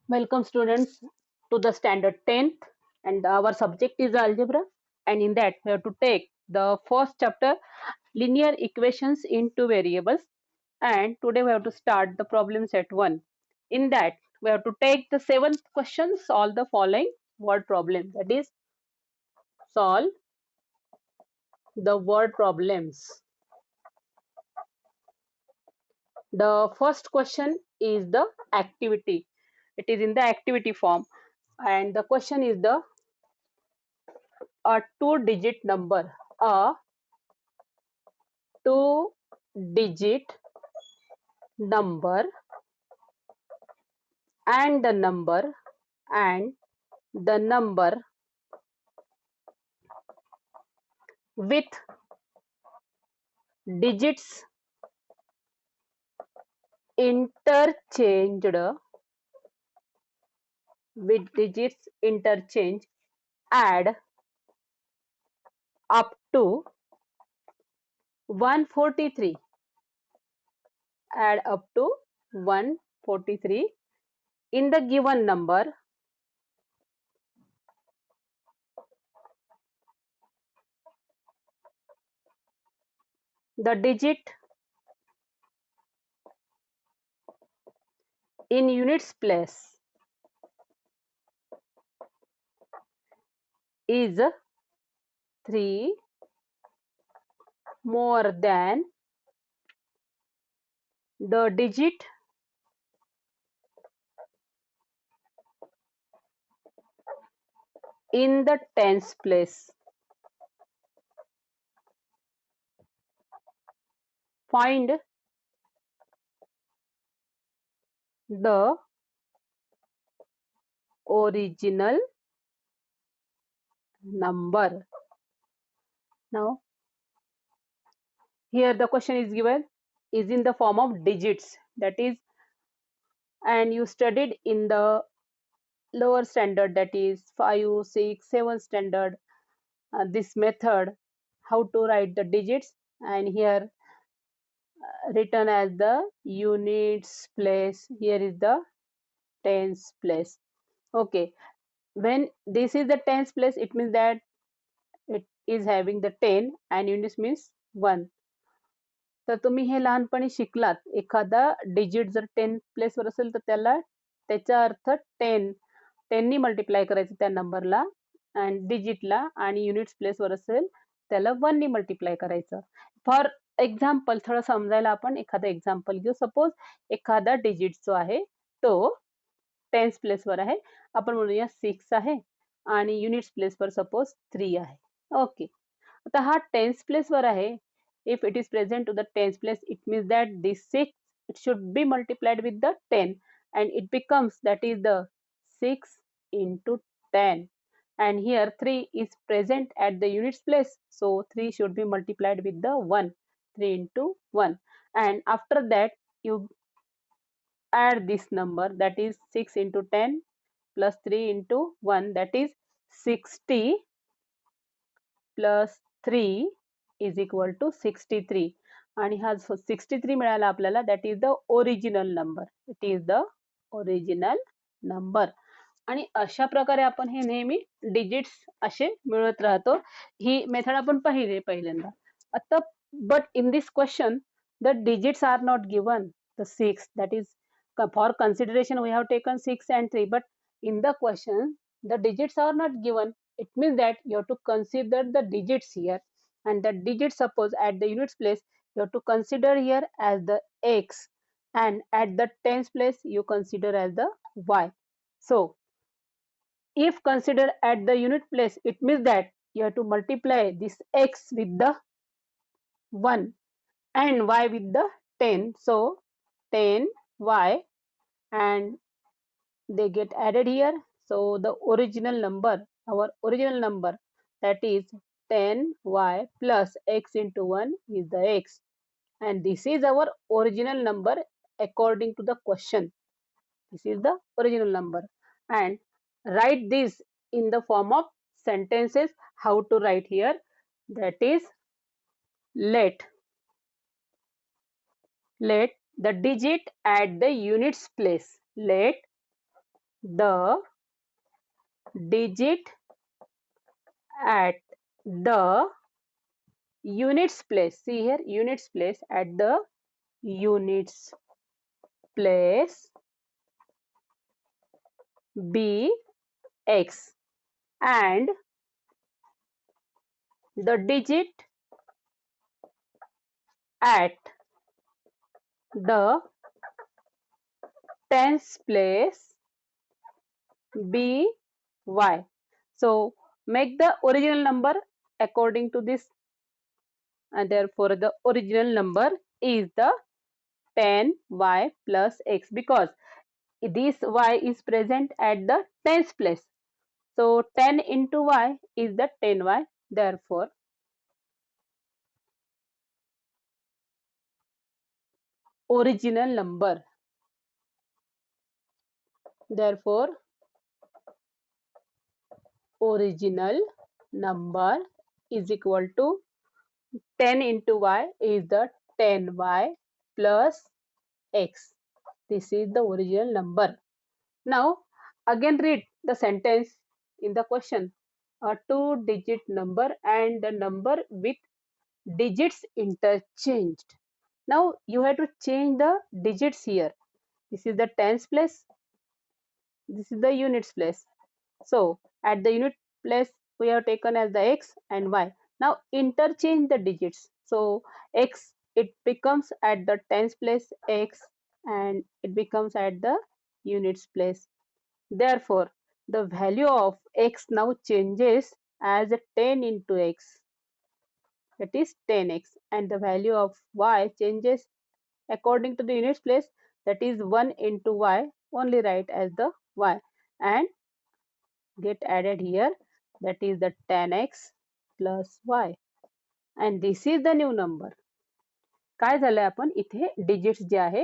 Welcome students to the standard 10th, and our subject is algebra, and in that we have to take the first chapter, linear equations in two variables, and today we have to start the problem set 1. In that we have to take the seventh question, solve the following word problem, that is solve the word problems. The first question is the activity. It is in the activity form, and the question is the a two-digit number, a two-digit number and the number and the number with digits interchanged add up to 143, add up to 143 in the given number. The digit in units place is 3 more than the digit in the tens place. Find the original number. Now, here the question is given is in the form of digits, that is, and you studied in the lower standard, that is 5, 6, 7 standard, this method how to write the digits, and here written as the units place, here is the tens place. Okay, when this is the tens place, it means that it is having the 10 and units means 1. तर तुम्ही हे लहानपणी शिकलात, एखादा digit जर 10 प्लेसवर असेल तर त्याला त्याचा अर्थ 10 नी मल्टिप्लाय करायचं त्या नंबरला आणि डिजिटला, आणि युनिट्स प्लेसवर असेल त्याला 1 नी मल्टिप्लाय करायचं. फॉर एक्झाम्पल थोडं समजायला आपण एखादा एक्झाम्पल घेऊ. सपोज एखादा डिजिट जो आहे तो टेन्स प्लेसवर आहे, आपण म्हणूया 6 आहे आणि युनिट्स प्लेसवर सपोज 3 आहे. ओके, आता हा टेन्स प्लेसवर आहे. If it is present to the tens place, it means that this 6 it should be multiplied with the 10, and it becomes, that is the 6 into 10, and here 3 is present at the units place, so 3 should be multiplied with the 1, 3 into 1, and after that you add this number, that is 6 into 10 plus 3 into 1, that is 60 plus 3 is equal to 63, आणि हा 63 मिळाला आपल्याला, that is the original number. It is the original number. आणि अशा प्रकारे आपण हे नेहमी digits असे मिळवत राहतो. ही मेथड आपण पाहिली पहिल्यांदा. आता but in this question the digits are not given the 6, that is for consideration we have taken 6 and 3, but in the question the digits are not given. It means that you have to consider the digits here, and the digits, suppose at the units place you have to consider here as the x, and at the tens place you consider as the y. So if consider at the unit place, it means that you have to multiply this x with the 1 and y with the 10, so 10y, and they get added here. So the original number, our original number, that is 10y plus x into 1 is the x, and this is our original number according to the question. This is the original number, and write this in the form of sentences. How to write here? That is, let the digit at the units place, let the digit at the units place. See here, units place, at the units place be x, and the digit at the tens place be y. So make the original number according to this, and therefore the original number is the 10y plus x, because this y is present at the tens place. So 10 into y is the 10y. Therefore, original number. Therefore, original number is equal to 10 into y is the 10y plus x. This is the original number. Now, again read the sentence in the question. A two-digit number and the number with digits interchanged. Now, you have to change the digits here. This is the tens place. This is the units place. So, at the unit place, we have taken as the x and y. Now, interchange the digits. So, x, it becomes at the tens place x, and it becomes at the units place. Therefore, the value of x now changes as 10 into x, that is 10x, and the value of y changes according to the units place, that is 1 into y, only write as the y, and get added here, that is the 10x plus y, and this is the new number. काय झालंय, आपण इथे digits जे आहे,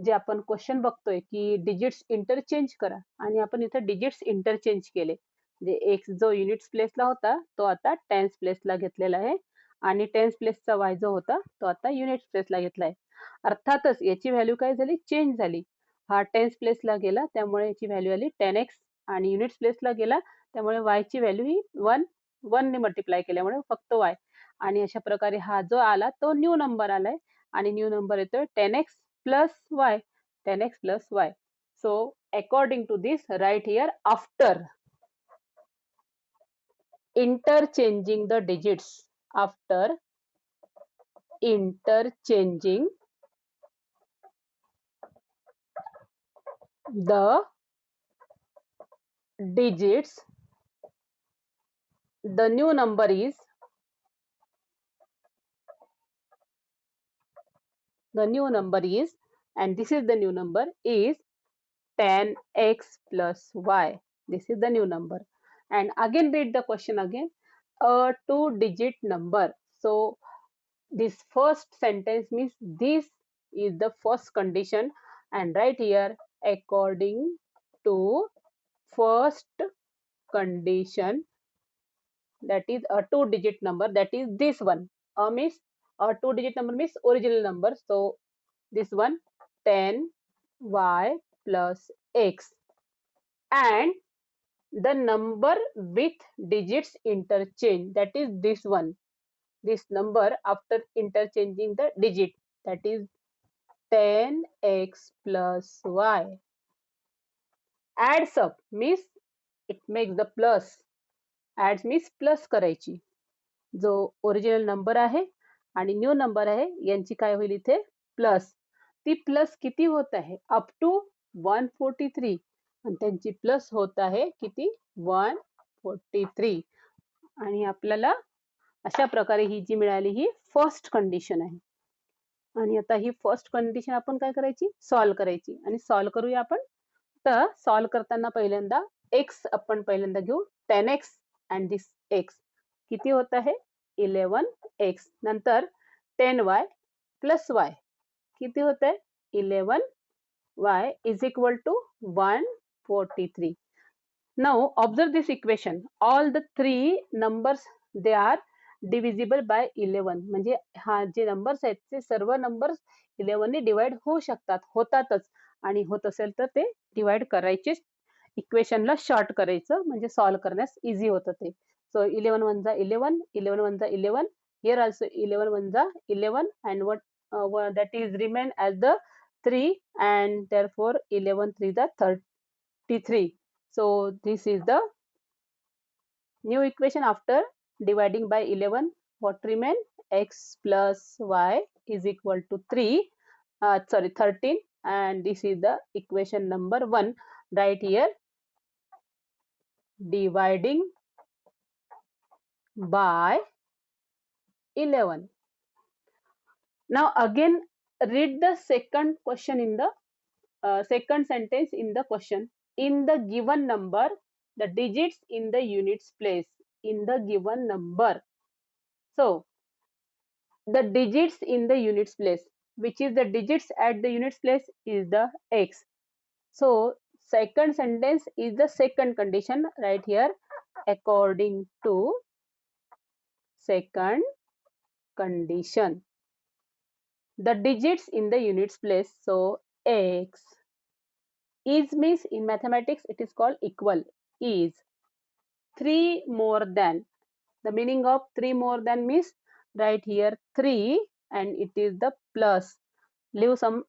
जे आपण question बघतोय की digits interchange करा, आणि आपण इथे डिजिट्स इंटरचेंज केले. म्हणजे एक्स जो युनिट्स प्लेसला होता तो आता टेन्स प्लेसला घेतलेला आहे, आणि टेन्स प्लेसचा वाय जो होता तो आता युनिट्स प्लेसला घेतला आहे. अर्थातच याची व्हॅल्यू काय झाली, चेंज झाली. हा टेन्स प्लेसला गेला त्यामुळे याची व्हॅल्यू आली 10x, आणि युनिट्स प्लेसला गेला त्यामुळे y ची व्हॅल्यू ही 1 ने मल्टिप्लाय केल्यामुळे फक्त y, आणि अशा प्रकारे हा जो आला तो न्यू नंबर आलाय, आणि न्यू नंबर येतोय 10x plus y, 10x plus y. So, according to this, write here, after interchanging the digits, after interchanging the digits, the new number is, and this is the new number, is 10x plus y. This is the new number. And again read the question again. A two-digit number. So this first sentence means this is the first condition, and right here, according to first condition, that is a two-digit number, that is this one. Means a two-digit number means original number. So this one, 10y plus x, and the number with digits interchange, that is this one, this number after interchanging the digit, that is 10x plus y, adds up means it makes the plus, adds means plus करायची. जो original number आहे आणि new number आहे यांची काय होईल इथे, plus. ती प्लस किती होत आहे, अप टू 143, आणि त्यांची प्लस होत आहे किती, 143, आणि आपल्याला अशा प्रकारे ही जी मिळाली ही फर्स्ट कंडिशन आहे. आणि आता ही फर्स्ट कंडिशन आपण काय करायची, सॉल्व करायची, आणि सॉल्व करूया आपण. तर सॉल्व करताना पहिल्यांदा एक्स आपण पहिल्यांदा घेऊ, 10x अँड दिस एक्स किती होत आहे, 11x, नंतर 10y प्लस y किती होत आहे, 11y is equal to 143. Now observe this equation. All the three numbers, they are divisible by 11. म्हणजे हा जे नंबर्स आहेत ते सर्व नंबर्स 11 ने डिवाइड होऊ शकतात, होतातच, आणि होत असेल तर ते डिवाइड करायचे इक्वेशनला शॉर्ट करायचं म्हणजे सॉल्व्ह करण्यास इझी होतं ते. सो 11 1 जा 11, 11 1 जा 11. Here also 11 1 जा 11 and what that is remain as the 3 and therefore 11 3 जा 33. So this is the new equation after dividing by 11. What remain? X plus y is equal to 3. Sorry, 13. And this is the equation number 1. Right here, dividing by 11. Now again, read the second question in the second sentence in the question. In the given number, the digits in the units place. In the given number. So, the digits in the units place, which is the digits at the units place is the x. So second sentence is the second condition right here. According to second condition, the digits in the units place, so x is means in mathematics it is called equal, is 3 more than. The meaning of 3 more than means right here 3 and it is the plus. Leave some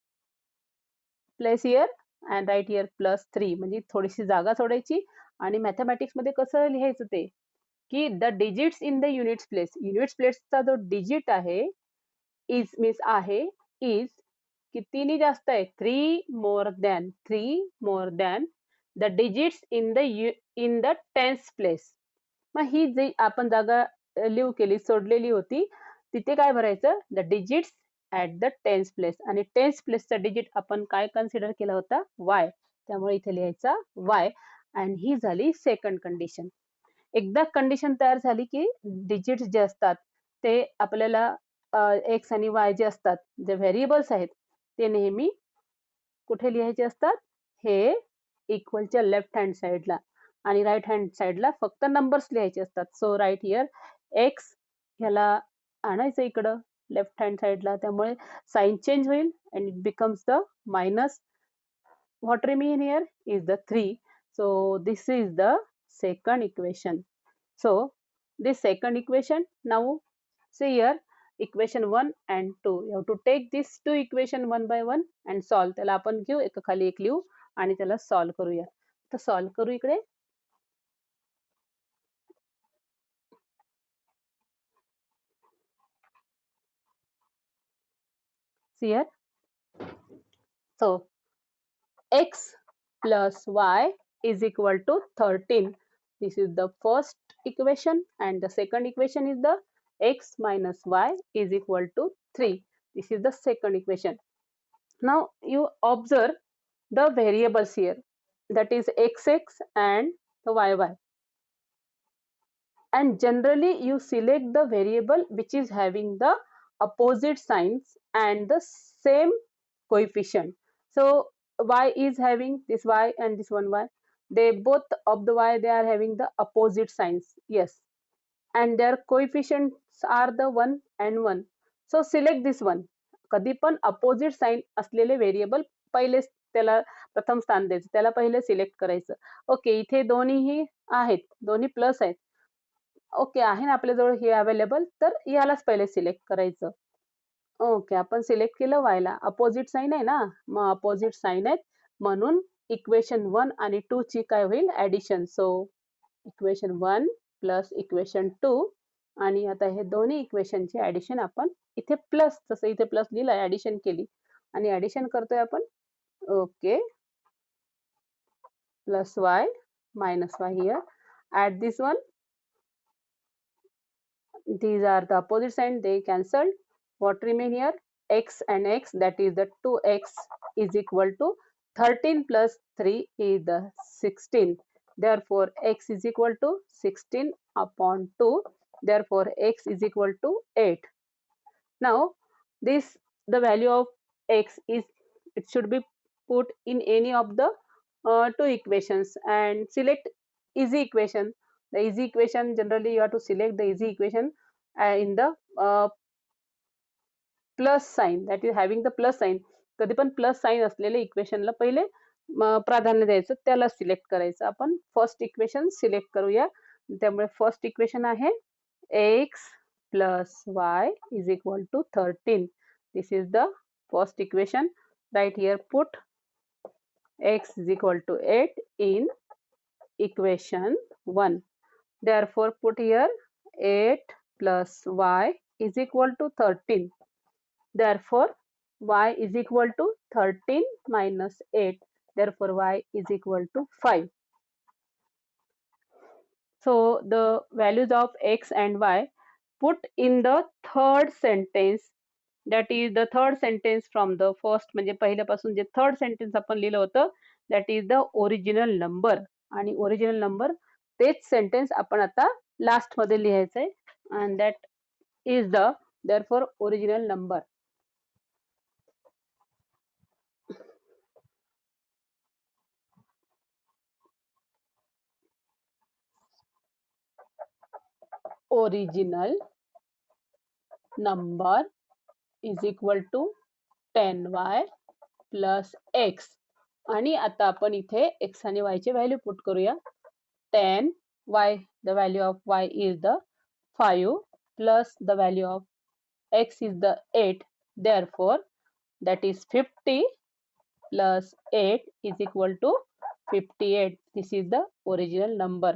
place here and right here plus 3 म्हणजे थोडीशी जागा सोडायची आणि mathematics मध्ये कसं लिहायचं ते की the digits in the units place. Units प्लेसचा जो डिजिट आहे इज मीन्स आहे इज कितीनी जास्त आहे 3 more than the digits in the tens place. मग ही जी आपण जागा लिव्ह केली सोडलेली होती तिथे काय भरायचं the digits at the tens place आणि टेन्स प्लेसचा डिजिट आपण काय कन्सिडर केला होता वाय, त्यामुळे इथे लिहायचा वाय. आणि ही झाली सेकंड कंडिशन. एकदा कंडिशन तयार झाली की डिजिट्स जे असतात ते आपल्याला एक्स आणि वाय जे असतात जे व्हेरिएबल्स आहेत ते नेहमी कुठे लिहायचे असतात हे इक्वलच्या लेफ्ट हँड साईडला आणि राईट हँड साईडला फक्त नंबर्स लिहायचे असतात. सो राईट हिअर एक्स ह्याला आणायचं इकडं लेफ्ट हँड साईडला त्यामुळे साइन चेंज होईल and it becomes the minus. what remain here is the 3. So this is the second equation. So this second equation, now see here equation 1 and 2. You have to take these two equation one by one and solve. त्याला आपण घेऊ एक खाली एक लिहू आणि त्याला solve करूया. तर सॉल्व करू इकडे. See here. So x plus y is equal to 13. This is the first equation and the second equation is the x minus y is equal to 3. This is the second equation. Now you observe the variables here, that is xx and the yy. And generally you select the variable which is having the opposite signs and the same coefficient. So y is having this y and this one y. They both of the y they are having the opposite signs. Yes. And their coefficients are the 1 and 1. So select this one. कधी पण opposite sign असलेले variable पहिले त्याला प्रथम स्थान द्यायचं, त्याला पहिले सिलेक्ट करायचं. ओके इथे दोन्हीही आहेत, दोन्ही प्लस आहेत. ओके आहे ना आपल्याजवळ हे अवेलेबल, तर यालाच पहिले सिलेक्ट करायचं. ओके आपण सिलेक्ट केलं वायला, अपोजिट साइन आहे ना, मग अपोजिट साइन आहेत म्हणून इक्वेशन 1 आणि 2 ची काय होईल addition. So equation 1 plus equation 2 आणि आता हे दोन्ही इक्वेशनची ॲडिशन आपण इथे प्लस जसं इथे प्लस लिहिलंय ॲडिशन केली आणि ॲडिशन करतोय आपण. Okay plus y minus Y here at this one. These are the opposite sign, they cancelled. What remain here? X and x, that is the 2x is equal to 13 plus 3 is the 16. Therefore x is equal to 16 upon 2. Therefore x is equal to 8. Now this the value of x is, it should be put in any of the two equations and select easy equation. The easy equation, generally you have to select the easy equation in the plus sign, that is having the plus sign. कधी पण plus sign असलेले इक्वेशनला पहिले प्राधान्य द्यायचं, त्याला select करायचं. आपण first equation select करूया. त्यामुळे फर्स्ट इक्वेशन आहे x plus y is equal to 13. This is the first equation. Right here put x is equal to 8 in equation 1. Therefore put here 8 plus y is equal to 13. Therefore y is equal to 13 minus 8. Therefore y is equal to 5. So the values of x and y put in the third sentence, that is the third sentence from the first, म्हणजे पहिल्यापासून जे third sentence आपण लिहिलं होतं that is the original number. आणि original number तेच sentence आपण आता last मध्ये लिहायचंय and that is the therefore original number. Original number is equal to 10y plus x. आणि आता आपण इथे x आणि y चे व्हॅल्यू पुट करूया. 10y, the value of y is the 5 plus the value of x is the 8. Therefore that is 50 plus 8 is equal to 58. This is the original number.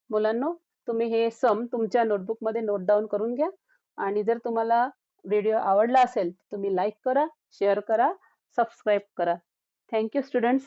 मुलांनो, तुम्ही हे सम तुमच्या नोटबुक मध्ये note down करून घ्या. आणि जर तुम्हाला व्हिडिओ आवडला असेल तुम्ही लाईक करा, शेअर करा, सबस्क्राईब करा. Thank you students.